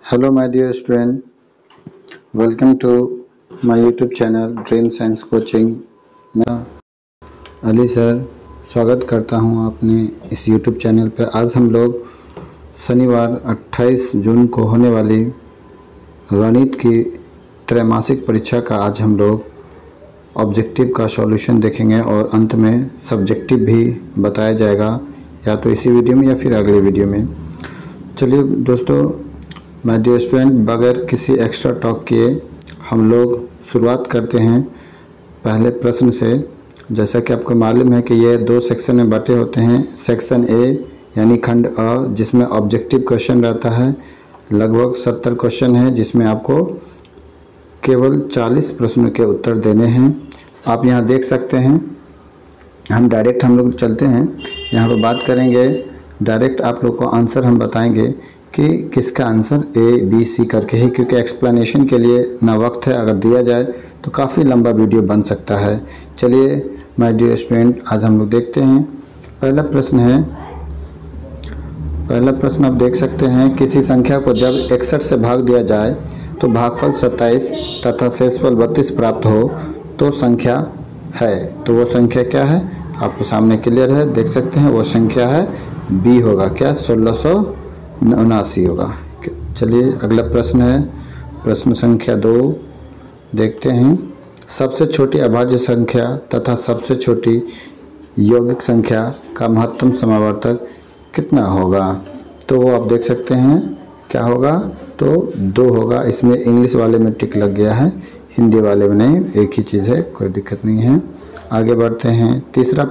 Hello my dear student, welcome to my YouTube channel Dream Science Coaching। मैं Ali sir स्वागत करता हूं अपने इस YouTube चैनल पर। आज हम लोग शनिवार 28 जून को होने वाली गणित की त्रैमासिक परीक्षा का आज हम लोग ऑब्जेक्टिव का सॉल्यूशन देखेंगे और अंत में सब्जेक्टिव भी बताया जाएगा, या तो इसी वीडियो में या फिर अगले वीडियो में। चलिए दोस्तों, माय डियर स्टूडेंट, बगैर किसी एक्स्ट्रा टॉक किए हम लोग शुरुआत करते हैं पहले प्रश्न से। जैसा कि आपको मालूम है कि ये दो सेक्शन में बांटे होते हैं। सेक्शन ए यानी खंड अ, जिसमें ऑब्जेक्टिव क्वेश्चन रहता है, लगभग 70 क्वेश्चन है, जिसमें आपको केवल 40 प्रश्नों के उत्तर देने हैं। आप यहाँ देख सकते हैं। हम लोग चलते हैं, यहाँ पर बात करेंगे डायरेक्ट। आप लोग को आंसर हम बताएंगे कि किसका आंसर ए बी सी करके है, क्योंकि एक्सप्लेनेशन के लिए ना वक्त है। अगर दिया जाए तो काफ़ी लंबा वीडियो बन सकता है। चलिए माय डियर स्टूडेंट, आज हम लोग देखते हैं। पहला प्रश्न आप देख सकते हैं, किसी संख्या को जब 61 से भाग दिया जाए तो भागफल 27 तथा शेषफल 32 प्राप्त हो तो संख्या है। तो वो संख्या क्या है आपको सामने क्लियर है, देख सकते हैं। वो संख्या है बी होगा, क्या 1679 होगा। चलिए अगला प्रश्न है, प्रश्न संख्या 2 देखते हैं। सबसे छोटी अभाज्य संख्या तथा सबसे छोटी यौगिक संख्या का महत्तम समावर्तक कितना होगा? तो वो आप देख सकते हैं क्या होगा, तो 2 होगा। इसमें इंग्लिश वाले में टिक लग गया है, हिंदी वाले में नहीं, एक ही चीज़ है, कोई दिक्कत नहीं है। आगे बढ़ते हैं। तीसरा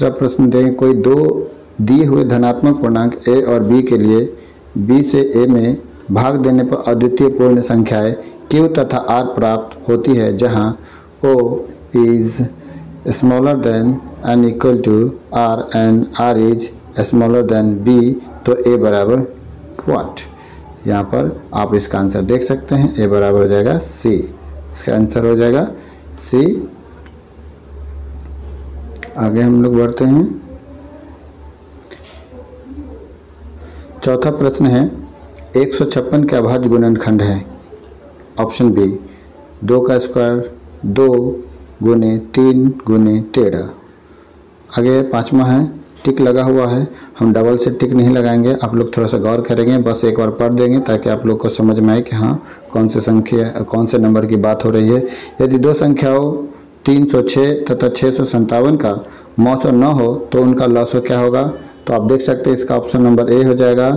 प्रश्न दें, कोई दो दिए हुए धनात्मक पूर्णांक a और b के लिए b से a में भाग देने पर अद्वितीय पूर्ण संख्याएं q तथा r प्राप्त होती है, जहां o is smaller than n equal to r and r is smaller than b, तो a बराबर what? यहाँ पर आप इसका आंसर देख सकते हैं, a बराबर हो जाएगा c। इसका आंसर हो जाएगा c। आगे हम लोग बढ़ते हैं। चौथा प्रश्न है, 156 के अभाज्य गुणनखंड है। ऑप्शन बी 2 का स्क्वायर 2 गुने 3 गुने 13। आगे पांचवा है, टिक लगा हुआ है, हम डबल से टिक नहीं लगाएंगे। आप लोग थोड़ा सा गौर करेंगे, बस एक बार पढ़ देंगे ताकि आप लोग को समझ में आए कि हाँ कौन से नंबर की बात हो रही है। यदि दो संख्याओं 306 तथा 657 का मौसम न हो तो उनका लॉसो क्या होगा? तो आप देख सकते हैं इसका ऑप्शन नंबर ए हो जाएगा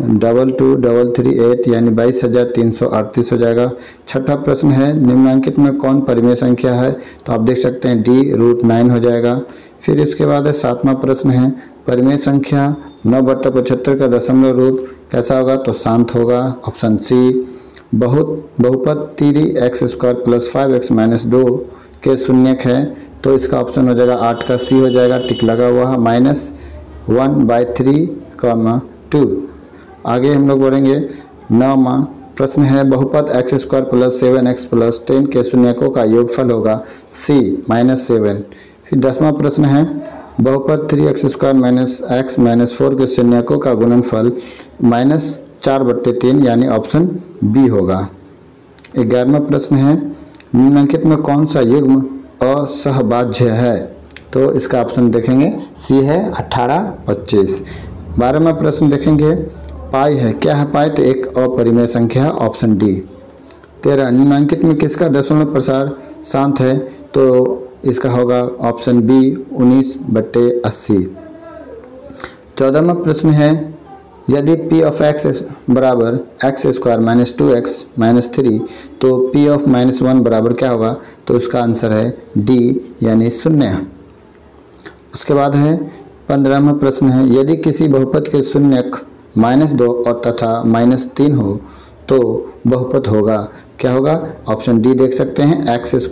22338 यानी 22,338 हो जाएगा। छठा प्रश्न है, निम्नलिखित में कौन परिमेय संख्या है? तो आप देख सकते हैं डी √9 हो जाएगा। फिर इसके बाद है सातवां प्रश्न है, परिमेय संख्या 9/75 का दशमलव रूप कैसा होगा? तो शांत होगा, ऑप्शन सी। बहुपद 3x² + 5x - 2 के शून्यक है, तो इसका ऑप्शन हो जाएगा 8 का सी हो जाएगा, टिक लगा हुआ है, -1/3, 2। आगे हम लोग बढ़ेंगे। 9वां प्रश्न है, बहुपद x² + 7x + 10 के शून्यकों का योगफल होगा c -7। फिर 10वां प्रश्न है, बहुपद 3x² - x - 4 के शून्यकों का गुणनफल -4/3 यानी ऑप्शन बी होगा। 11वां प्रश्न है, निम्नलिखित में कौन सा युग्म असहभाज्य है? तो इसका ऑप्शन देखेंगे सी है 18, 25। 12वां प्रश्न देखेंगे, पाई है, क्या है पाई? तो एक अपरिमेय संख्या है, ऑप्शन डी। 13, निम्नलिखित में किसका दशमलव प्रसार शांत है? तो इसका होगा ऑप्शन बी 19/80। 14वां प्रश्न है, यदि p of x बराबर x² - 2x - 3 तो p of -1 बराबर क्या होगा? तो उसका आंसर है डी यानी 0। उसके बाद है 15वां प्रश्न है, यदि किसी बहुपद के शून्यक -2 और तथा -3 हो तो बहुपद होगा, क्या होगा? ऑप्शन डी देख सकते हैं, x²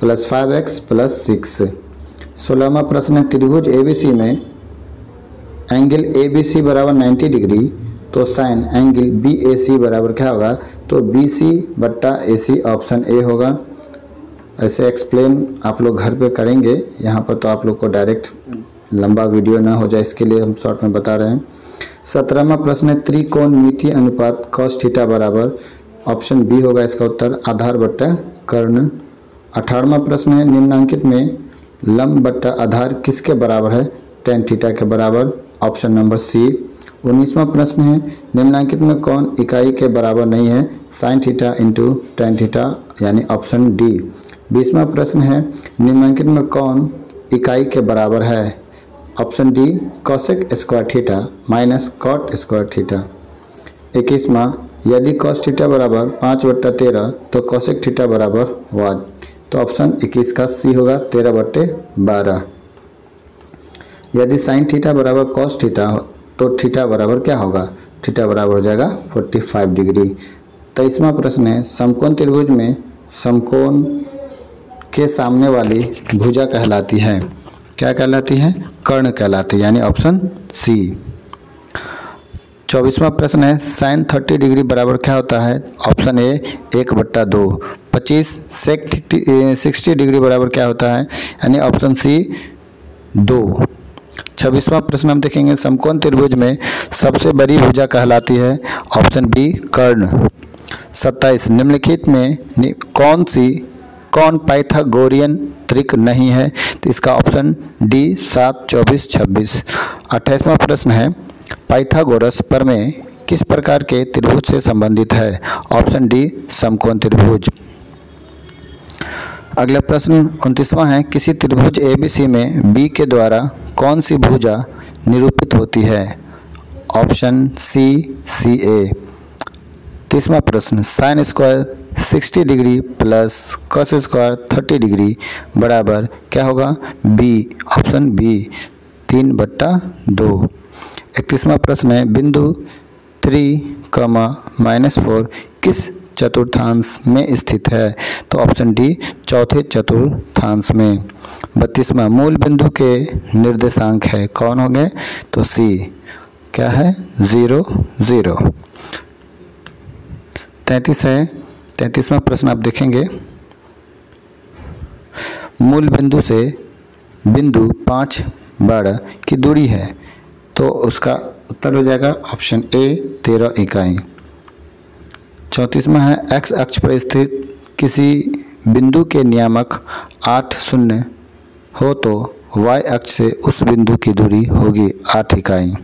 + 5x + 6। 16वां प्रश्न है, त्रिभुज ABC में एंगल ABC बराबर 90 डिग्री, तो साइन एंगल BAC बराबर क्या होगा? तो BC/AC, ऑप्शन ए होगा। ऐसे एक्सप्लेन आप लोग घर पे करेंगे, यहाँ पर तो आप लोग को डायरेक्ट लंबा वीडियो ना हो जाए, इसके लिए हम शॉर्ट में बता रहे हैं। 17वां प्रश्न है त्रिकोणमितीय अनुपात cos थीटा बराबर, ऑप्शन बी होगा इसका उत्तर आधार बट्टा कर्ण। 18वां प्रश्न है निम्नांकित में लंब बट्टा आधार किसके बराबर है, tan थीटा के बराबर, ऑप्शन नंबर सी। 19वां प्रश्न है निम्नांकित में कौन इकाई के बराबर नहीं है, sin theta into tan theta, यानी ऑप्शन डी। 20वां प्रश्न है निम्नांकित में कौन इकाई के बराबर है, option D cosec square theta minus cot square theta. 21वां यदि cos थीटा बराबर 5/13 तो कोसेक थीटा बराबर 1, तो ऑप्शन 21 का सी होगा 13/12। यदि sin थीटा बराबर cos थीटा तो थीटा बराबर क्या होगा, थीटा बराबर हो जाएगा 45 डिग्री। 23वां प्रश्न है समकोण त्रिभुज में समकोण के सामने वाली भुजा कहलाती है, क्या कहलाती है, कर्ण कहलाती है, यानी ऑप्शन सी। 24वां प्रश्न है sin 30 डिग्री बराबर क्या होता है, ऑप्शन ए 1/2। 25 sec 60 डिग्री बराबर क्या होता है, यानी ऑप्शन सी 2। 26वां प्रश्न हम देखेंगे समकोण त्रिभुज में सबसे बड़ी भुजा कहलाती है, ऑप्शन बी कर्ण। 27 निम्नलिखित में कौन पाइथागोरियन त्रिक नहीं है, तो इसका ऑप्शन डी 7, 24, 26। 28वां प्रश्न है पाइथागोरस प्रमेय किस प्रकार के त्रिभुज से संबंधित है, ऑप्शन डी समकोण त्रिभुज। अगला प्रश्न 29वां है किसी त्रिभुज ABC में B के द्वारा कौन सी भुजा निरूपित होती है, ऑप्शन सी CA। 30वां प्रश्न sine square 60 degree plus cos square 30 degree बराबर क्या होगा, बी, ऑप्शन बी 3/2। 31वां प्रश्न है बिंदु 3, -4 किस चतुर्थांश में स्थित है, तो ऑप्शन डी चौथे चतुर्थांश में। 32वां मूल बिंदु के निर्देशांक है, कौन हो गए, तो सी, क्या है, 0, 0। 33वां प्रश्न आप देखेंगे मूल बिंदु से बिंदु 5 बाड़ की दूरी है, तो उसका उत्तर हो जाएगा ऑप्शन ए 13 इकाई। 34वां है एक्स अक्ष पर स्थित किसी बिंदु के नियामक 8 शून्य हो तो वाई अक्ष से उस बिंदु की दूरी होगी 8 इकाई।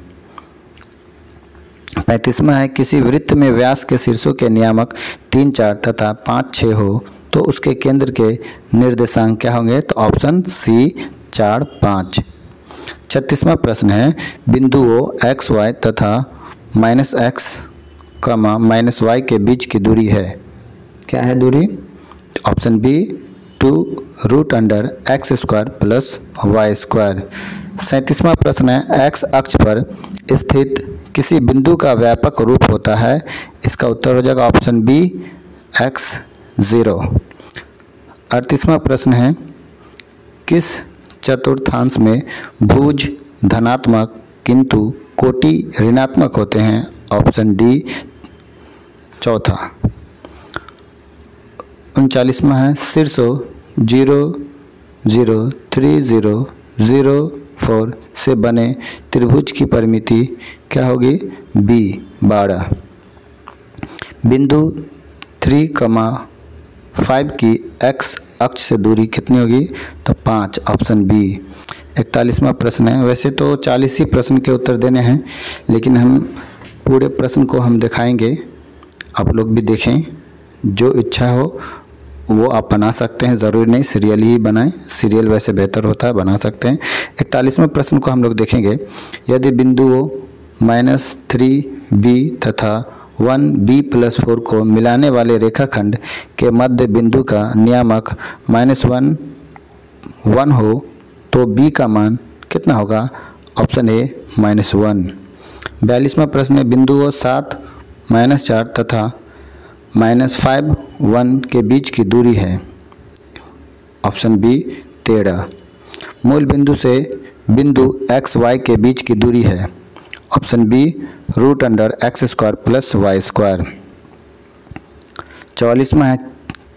35वां है किसी वृत्त में व्यास के शीर्षों के नियामक 3, 4 तथा 5, 6 हो तो उसके केंद्र के निर्देशांक क्या होंगे, तो ऑप्शन सी 4, 5। 36वां प्रश्न है बिंदुओं एक्स वाई तथा -x, -y के बीच की दूरी है, क्या है दूरी, option B 2√x² plus y²। 37वां प्रश्न है एक्स अक्ष पर स्थित किसी बिंदु का व्यापक रूप होता है, इसका उत्तर हो जाएगा ऑप्शन बी x0। 38वां प्रश्न है किस चतुर्थांश में भुज धनात्मक किंतु कोटि ऋणात्मक होते हैं, ऑप्शन डी चौथा। 39वां है शीर्षों 0, 0, 3, 0, 0, 4 से बने त्रिभुज की परिमिति क्या होगी, बी 12। बिंदु 3, 5 की एक्स अक्ष से दूरी कितनी होगी, तो 5, ऑप्शन बी। 41वां प्रश्न है, वैसे तो 40 ही प्रश्न के उत्तर देने हैं, लेकिन हम पूरे प्रश्न को हम दिखाएंगे, आप लोग भी देखें, जो इच्छा हो वो आप बना सकते हैं, ज़रूरी नहीं सीरियल ही बनाएं, सीरियल वैसे बेहतर होता है, बना सकते हैं। 41वें प्रश्न को हम लोग देखेंगे, यदि बिंदुओं -3b तथा 1b+4 को मिलाने वाले रेखाखंड के मध्य बिंदु का नियामक -1, 1 हो तो b का मान कितना होगा, ऑप्शन ए -1। 42वां प्रश्न है बिंदुओं 7, -4 तथा -5, 1 के बीच की दूरी है, ऑप्शन बी 13। मूल बिंदु से बिंदु x y के बीच की दूरी है, option B √x² plus y²। 44वां है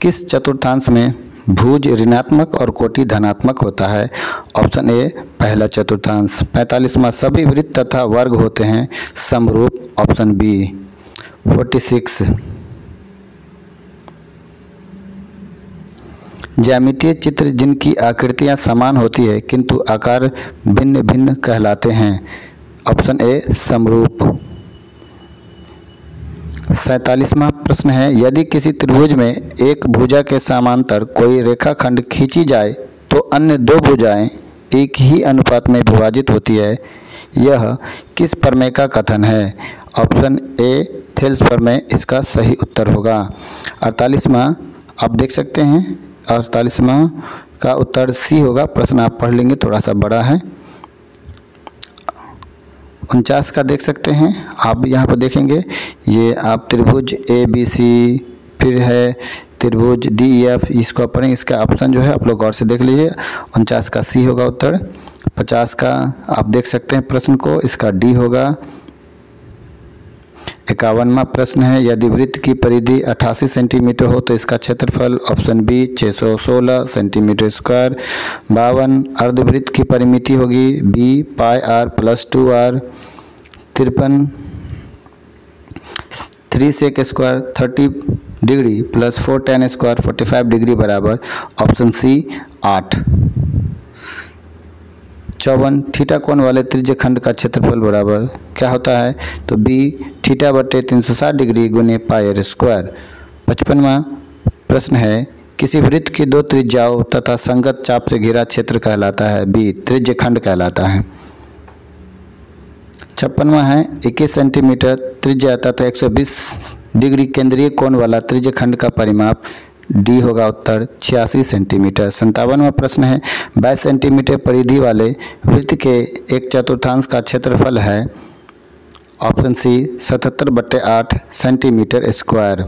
किस चतुर्थांश में भुज ऋणात्मक और कोटि धनात्मक होता है? ऑप्शन ए पहला चतुर्थांश। 45वां सभी वृत्त तथा वर्ग होते हैं समरूप? Option B. 46 ज्यामितीय चित्र जिनकी आकृतियां समान होती है किंतु आकार भिन्न भिन्न कहलाते हैं? ऑप्शन ए समरूप। 47वां प्रश्न है, यदि किसी त्रिभुज में एक भुजा के समांतर कोई रेखाखंड खींची जाए तो अन्य दो भुजाएं एक ही अनुपात में विभाजित होती है, यह किस प्रमेय का कथन है? ऑप्शन ए थेल्स प्रमेय इसका सही उत्तर होगा। 48वां आप देख सकते हैं, 48वां का उत्तर सी होगा। प्रश्न आप पढ़ लेंगे, थोड़ा सा बड़ा है। 49 का देख सकते हैं आप, यहाँ पर देखेंगे ये आप त्रिभुज ए बी सी, फिर है त्रिभुज डी ई एफ, इसको पढ़ें। इसका ऑप्शन जो है आप लोग गौर से देख लीजिए, 49 का सी होगा उत्तर। 50 का आप देख सकते हैं प्रश्न को, इसका डी होगा। 51वां प्रश्न है, यदि वृत्त की परिधि 88 सेंटीमीटर हो तो इसका क्षेत्रफल? Option B 616 centimetre square. 52 अर्धवृत्त की परिमिति होगी B pi r plus 2r। 53 3 sec square 30 degree plus 4 tan square 45 degree बराबर? Option C 8। 54 थीटा कोण वाले त्रिज्य खंड का क्षेत्रफल बराबर क्या होता है? तो बी थीटा बटे 360 डिग्री गुने पाई आर स्क्वायर। 55वां प्रश्न है, किसी वृत्त की दो त्रिज्याओं तथा संगत चाप से घिरा क्षेत्र कहलाता है? बी त्रिज्य खंड कहलाता है। 56वां है, 21 सेंटीमीटर त्रिज्या तथा 120 डिग्री केंद्रीय कोण वाला त्रिज्य खंड का परिमाप? डी होगा उत्तर 86 सेंटीमीटर। 57वां प्रश्न है, 22 सेंटीमीटर परिधि वाले वृत्त के एक चतुर्थांश का क्षेत्रफल है? Option C 77/8 centimetre square.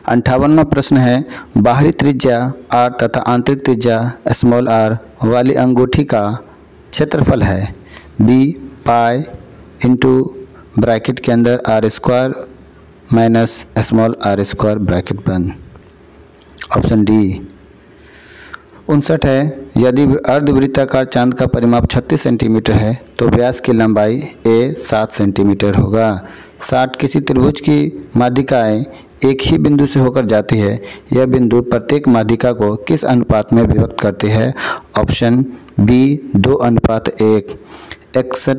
58वां प्रश्न है, बाहरी त्रिज्या r तथा आंतरिक त्रिज्या स्मॉल r वाली अंगूठी का क्षेत्रफल है? बी पाई इंटू ब्रैकेट के अंदर r square minus small r square bracket बंद। Option D. 59 है, यदि अर्धवृत्ताकार चांद का परिमाप 36 सेंटीमीटर है तो व्यास की लंबाई ए 7 सेंटीमीटर होगा। 60 किसी त्रिभुज की माध्यिकाएं एक ही बिंदु से होकर जाती है, यह बिंदु प्रत्येक माध्यिका को किस अनुपात में विभक्त करती है? Option B 2:1। 61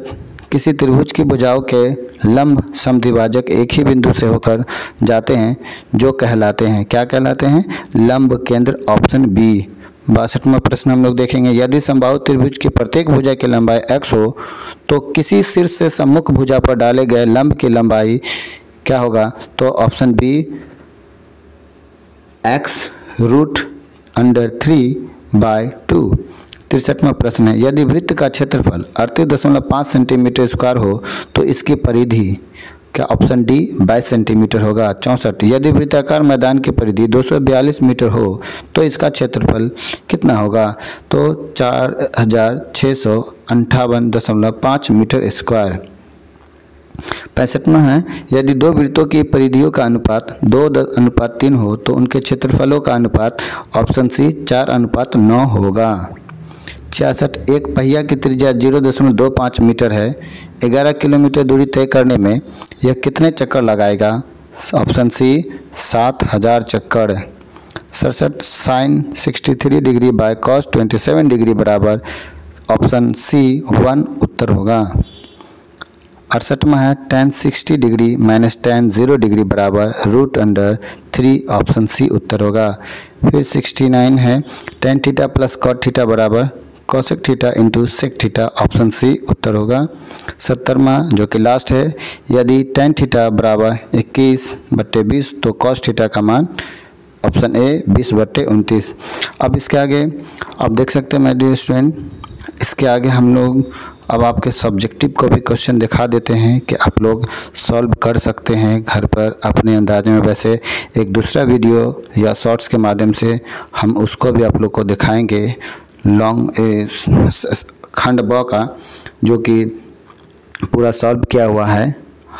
किसी त्रिभुज की भुजाओं के लंब समद्विभाजक एक ही बिंदु से होकर जाते हैं जो कहलाते हैं? क्या कहलाते हैं? लंब केंद्र। Option B. 62वां प्रश्न हम लोग देखेंगे, यदि समबाहु त्रिभुज की प्रत्येक भुजा की लंबाई x हो तो किसी शीर्ष से सम्मुख भुजा पर डाले गए लंब की लंबाई क्या होगा? तो ऑप्शन बी x√3/2। 63वां प्रश्न है, यदि वृत्त का क्षेत्रफल 38.5 सेंटीमीटर स्क्वायर हो तो इसकी परिधि क्या? ऑप्शन डी 22 सेंटीमीटर होगा। 64 यदि वृत्ताकार मैदान की परिधि 242 मीटर हो तो इसका क्षेत्रफल कितना होगा? तो 4658.5 मीटर स्क्वायर। 65वां है, यदि दो वृत्तों की परिधियों का अनुपात 2:3 हो तो उनके क्षेत्रफलों का अनुपात? ऑप्शन सी 4:9 होगा। 66 एक पहिया की त्रिज्या 0.25 मीटर है, 11 किलोमीटर दूरी तय करने में यह कितने चक्कर लगाएगा? ऑप्शन सी 7000 चक्कर। 67 sine 63 degree by cos 27 degree बराबर? ऑप्शन सी 1 उत्तर होगा। 68वां है, tan 60 degree minus tan 0 degree बराबर √3। ऑप्शन सी उत्तर होगा। फिर 69 है, tan theta plus cot theta बराबर cosec theta into sec theta? Option C उत्तर होगा। 70वां जो कि लास्ट है, यदि tan थीटा बराबर 21/20 तो cos थीटा का मान? Option A 20/29। अब इसके आगे आप देख सकते हैं माय डियर स्टूडेंट, इसके आगे हम लोग अब आपके सब्जेक्टिव को भी क्वेश्चन दिखा देते हैं कि आप लोग सॉल्व कर सकते हैं घर पर अपने अंदाज में। वैसे एक दूसरा वीडियो या शॉर्ट्स के माध्यम से हम उसको भी आप लोग को दिखाएंगे, लॉन्ग खंड ब का जो कि पूरा सॉल्व किया हुआ है,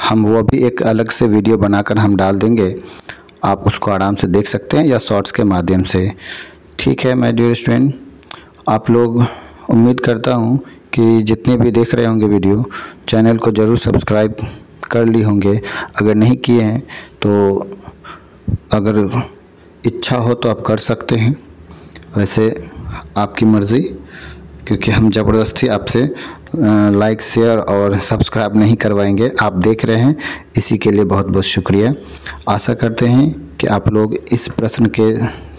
हम वो भी एक अलग से वीडियो बनाकर हम डाल देंगे। आप उसको आराम से देख सकते हैं या शॉर्ट्स के माध्यम से। ठीक है माय डियर स्टूडेंट, आप लोग उम्मीद करता हूँ कि जितने भी देख रहे होंगे वीडियो, चैनल को ज़रूर सब्सक्राइब कर ली होंगे। अगर नहीं किए हैं तो अगर इच्छा हो तो आप कर सकते हैं, वैसे आपकी मर्ज़ी, क्योंकि हम ज़बरदस्ती आपसे लाइक शेयर और सब्सक्राइब नहीं करवाएंगे। आप देख रहे हैं, इसी के लिए बहुत बहुत शुक्रिया। आशा करते हैं कि आप लोग इस प्रश्न के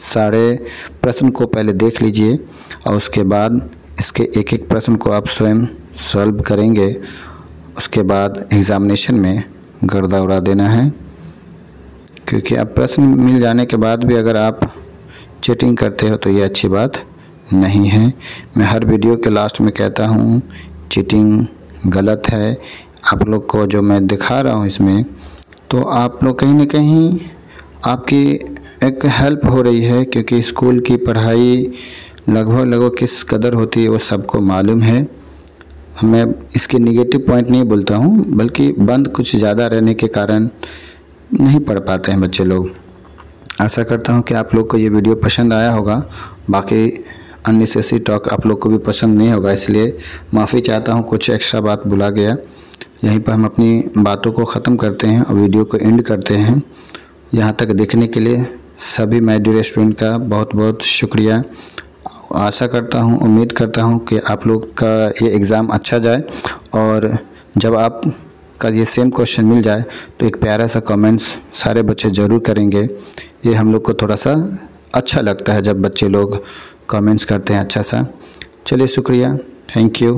सारे प्रश्न को पहले देख लीजिए और उसके बाद इसके एक एक प्रश्न को आप स्वयं सॉल्व करेंगे। उसके बाद एग्ज़ामिनेशन में गर्दा उड़ा देना है, क्योंकि अब प्रश्न मिल जाने के बाद भी अगर आप चीटिंग करते हो तो ये अच्छी बात नहीं है। मैं हर वीडियो के लास्ट में कहता हूँ चीटिंग गलत है। आप लोग को जो मैं दिखा रहा हूँ इसमें, तो आप लोग कहीं ना कहीं आपकी एक हेल्प हो रही है, क्योंकि स्कूल की पढ़ाई लगभग किस कदर होती है वो सबको मालूम है। मैं इसके नेगेटिव पॉइंट नहीं बोलता हूँ, बल्कि बंद कुछ ज़्यादा रहने के कारण नहीं पढ़ पाते हैं बच्चे लोग। आशा करता हूँ कि आप लोग को ये वीडियो पसंद आया होगा। बाकी अननेसेसरी टॉक आप लोग को भी पसंद नहीं होगा, इसलिए माफ़ी चाहता हूँ, कुछ एक्स्ट्रा बात भुला गया। यहीं पर हम अपनी बातों को ख़त्म करते हैं और वीडियो को एंड करते हैं। यहाँ तक देखने के लिए सभी माय डियर स्टूडेंट का बहुत बहुत शुक्रिया। आशा करता हूँ, उम्मीद करता हूँ कि आप लोग का ये एग्ज़ाम अच्छा जाए, और जब आप का ये सेम क्वेश्चन मिल जाए तो एक प्यारा सा कमेंट्स सारे बच्चे ज़रूर करेंगे। ये हम लोग को थोड़ा सा अच्छा लगता है जब बच्चे लोग कमेंट्स करते हैं अच्छा सा। चलिए शुक्रिया, थैंक यू।